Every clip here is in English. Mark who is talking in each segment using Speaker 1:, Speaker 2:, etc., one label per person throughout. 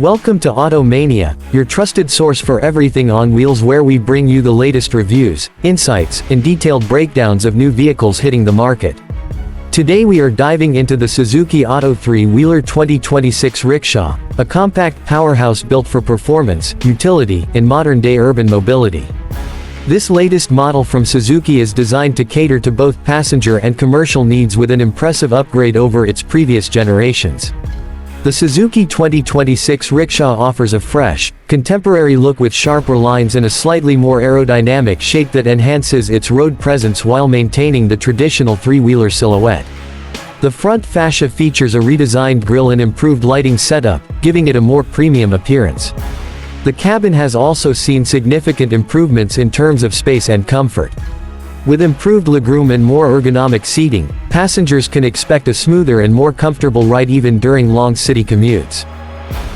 Speaker 1: Welcome to Auto Mania, your trusted source for everything on wheels, where we bring you the latest reviews, insights, and detailed breakdowns of new vehicles hitting the market. Today we are diving into the Suzuki Auto 3-wheeler 2026 rickshaw, a compact powerhouse built for performance, utility, and modern-day urban mobility. This latest model from Suzuki is designed to cater to both passenger and commercial needs with an impressive upgrade over its previous generations. The Suzuki 2026 rickshaw offers a fresh, contemporary look with sharper lines and a slightly more aerodynamic shape that enhances its road presence while maintaining the traditional three-wheeler silhouette. The front fascia features a redesigned grille and improved lighting setup, giving it a more premium appearance. The cabin has also seen significant improvements in terms of space and comfort. With improved legroom and more ergonomic seating, passengers can expect a smoother and more comfortable ride even during long city commutes.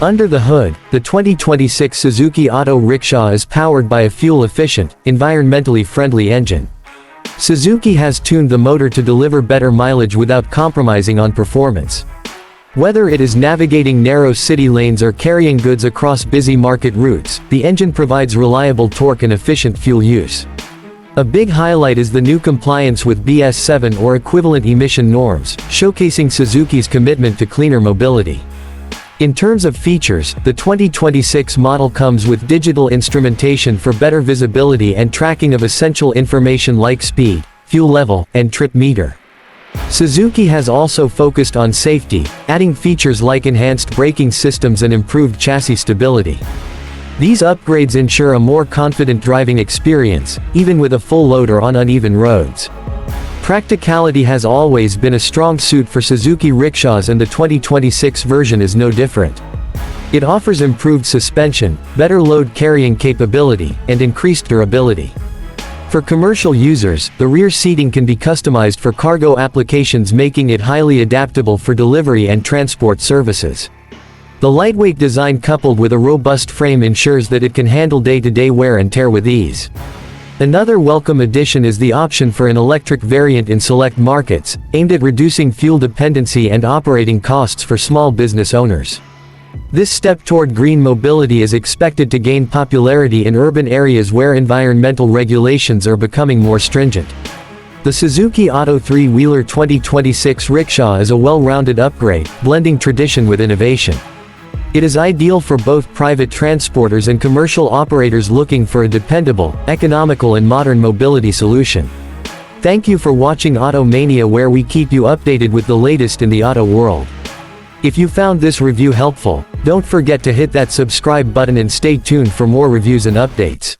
Speaker 1: Under the hood, the 2026 Suzuki Auto rickshaw is powered by a fuel-efficient, environmentally friendly engine. Suzuki has tuned the motor to deliver better mileage without compromising on performance. Whether it is navigating narrow city lanes or carrying goods across busy market routes, the engine provides reliable torque and efficient fuel use. A big highlight is the new compliance with BS7 or equivalent emission norms, showcasing Suzuki's commitment to cleaner mobility. In terms of features, the 2026 model comes with digital instrumentation for better visibility and tracking of essential information like speed, fuel level, and trip meter. Suzuki has also focused on safety, adding features like enhanced braking systems and improved chassis stability. These upgrades ensure a more confident driving experience, even with a full load or on uneven roads. Practicality has always been a strong suit for Suzuki rickshaws, and the 2026 version is no different. It offers improved suspension, better load carrying capability, and increased durability. For commercial users, the rear seating can be customized for cargo applications, making it highly adaptable for delivery and transport services. The lightweight design coupled with a robust frame ensures that it can handle day-to-day wear and tear with ease. Another welcome addition is the option for an electric variant in select markets, aimed at reducing fuel dependency and operating costs for small business owners. This step toward green mobility is expected to gain popularity in urban areas where environmental regulations are becoming more stringent. The Suzuki Auto 3-wheeler 2026 rickshaw is a well-rounded upgrade, blending tradition with innovation. It is ideal for both private transporters and commercial operators looking for a dependable, economical and modern mobility solution. Thank you for watching Auto Mania, where we keep you updated with the latest in the auto world. If you found this review helpful, don't forget to hit that subscribe button and stay tuned for more reviews and updates.